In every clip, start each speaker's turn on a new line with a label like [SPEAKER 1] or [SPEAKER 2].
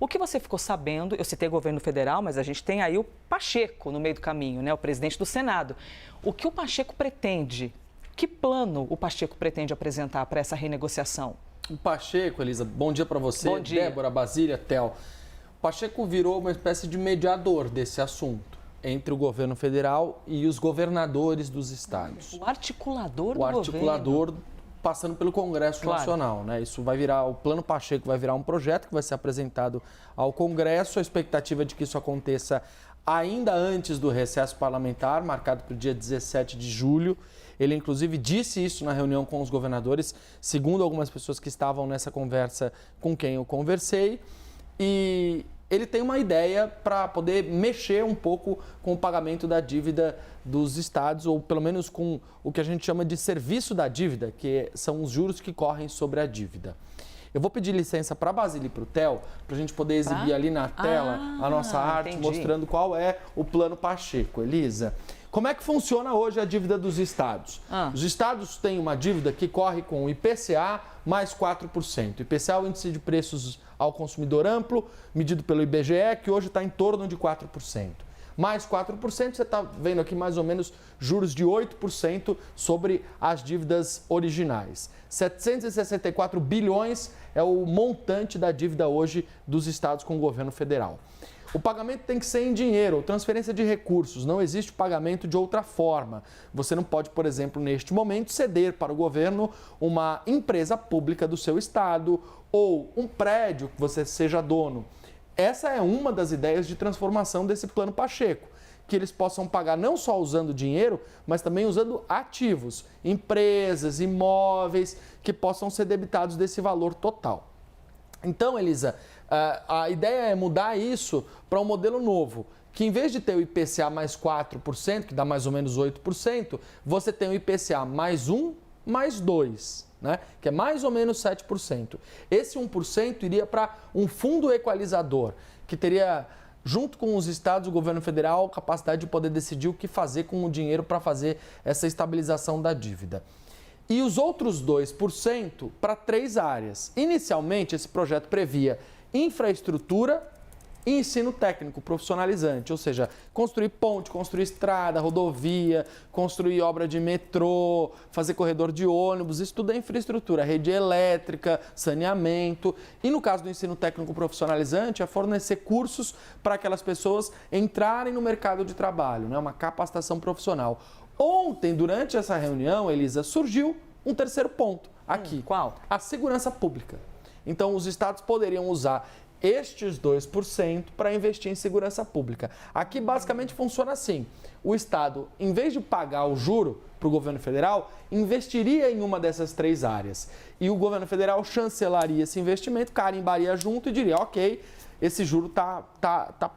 [SPEAKER 1] O que você ficou sabendo, eu citei governo federal, mas a gente tem aí o Pacheco no meio do caminho, né? O presidente do Senado. O que o Pacheco pretende? Que plano o Pacheco pretende apresentar para essa renegociação?
[SPEAKER 2] O Pacheco, Elisa, bom dia para você,
[SPEAKER 1] Bom dia.
[SPEAKER 2] Débora, Basília, Theo. O Pacheco virou uma espécie de mediador desse assunto entre o governo federal e os governadores dos estados.
[SPEAKER 1] O articulador do
[SPEAKER 2] governo. O articulador passando pelo Congresso Nacional, né? Isso vai virar, o Plano Pacheco vai virar um projeto que vai ser apresentado ao Congresso. A expectativa é de que isso aconteça ainda antes do recesso parlamentar, marcado para o dia 17 de julho. Ele, inclusive, disse isso na reunião com os governadores, segundo algumas pessoas que estavam nessa conversa com quem eu conversei. E ele tem uma ideia para poder mexer um pouco com o pagamento da dívida dos estados, ou pelo menos com o que a gente chama de serviço da dívida, que são os juros que correm sobre a dívida. Eu vou pedir licença para a Basília e para o Theo, para a gente poder exibir ali na tela a nossa arte,
[SPEAKER 1] entendi.
[SPEAKER 2] mostrando qual é o Plano Pacheco. Elisa, como é que funciona hoje a dívida dos estados? Os estados têm uma dívida que corre com o IPCA mais 4%. IPCA é o Índice de Preços ao Consumidor Amplo, medido pelo IBGE, que hoje está em torno de 4%. Mais 4%, você está vendo aqui mais ou menos juros de 8% sobre as dívidas originais. 764 bilhões é o montante da dívida hoje dos estados com o governo federal. O pagamento tem que ser em dinheiro ou transferência de recursos, não existe pagamento de outra forma. Você não pode, por exemplo, neste momento, ceder para o governo uma empresa pública do seu estado ou um prédio que você seja dono. Essa é uma das ideias de transformação desse Plano Pacheco, que eles possam pagar não só usando dinheiro, mas também usando ativos, empresas, imóveis, que possam ser debitados desse valor total. Então, Elisa, a ideia é mudar isso para um modelo novo, que em vez de ter o IPCA mais 4%, que dá mais ou menos 8%, você tem o IPCA mais 1, mais 2%. Né? Que é mais ou menos 7%. Esse 1% iria para um fundo equalizador, que teria, junto com os estados e o governo federal, capacidade de poder decidir o que fazer com o dinheiro para fazer essa estabilização da dívida. E os outros 2% para 3 áreas. Inicialmente, esse projeto previa infraestrutura e ensino técnico profissionalizante, ou seja, construir ponte, construir estrada, rodovia, construir obra de metrô, fazer corredor de ônibus, isso tudo é infraestrutura, rede elétrica, saneamento. E no caso do ensino técnico profissionalizante, é fornecer cursos para aquelas pessoas entrarem no mercado de trabalho, né? Uma capacitação profissional. Ontem, durante essa reunião, Elisa, surgiu um terceiro ponto aqui.
[SPEAKER 1] Qual?
[SPEAKER 2] A segurança pública. Então, os estados poderiam usar estes 2% para investir em segurança pública. Aqui basicamente funciona assim: o Estado, em vez de pagar o juro para o governo federal, investiria em uma dessas 3 áreas. E o governo federal chancelaria esse investimento, carimbaria junto e diria: ok, esse juro tá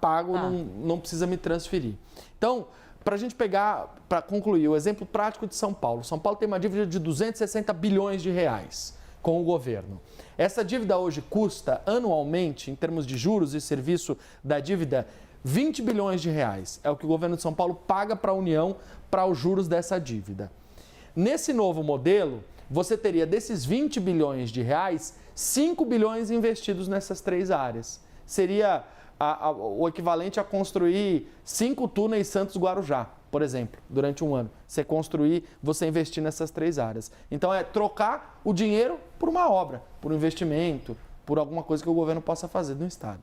[SPEAKER 2] pago, não precisa me transferir. Então, para a gente pegar, para concluir, o exemplo prático de São Paulo. São Paulo tem uma dívida de 260 bilhões de reais com o governo. Essa dívida hoje custa anualmente, em termos de juros e serviço da dívida, 20 bilhões de reais. É o que o governo de São Paulo paga para a União para os juros dessa dívida. Nesse novo modelo, você teria desses 20 bilhões de reais, 5 bilhões investidos nessas 3 áreas. Seria o equivalente a construir 5 túneis Santos-Guarujá, por exemplo, durante um ano. Você construir, você investir nessas 3 áreas. Então, é trocar o dinheiro por uma obra, por um investimento, por alguma coisa que o governo possa fazer no estado.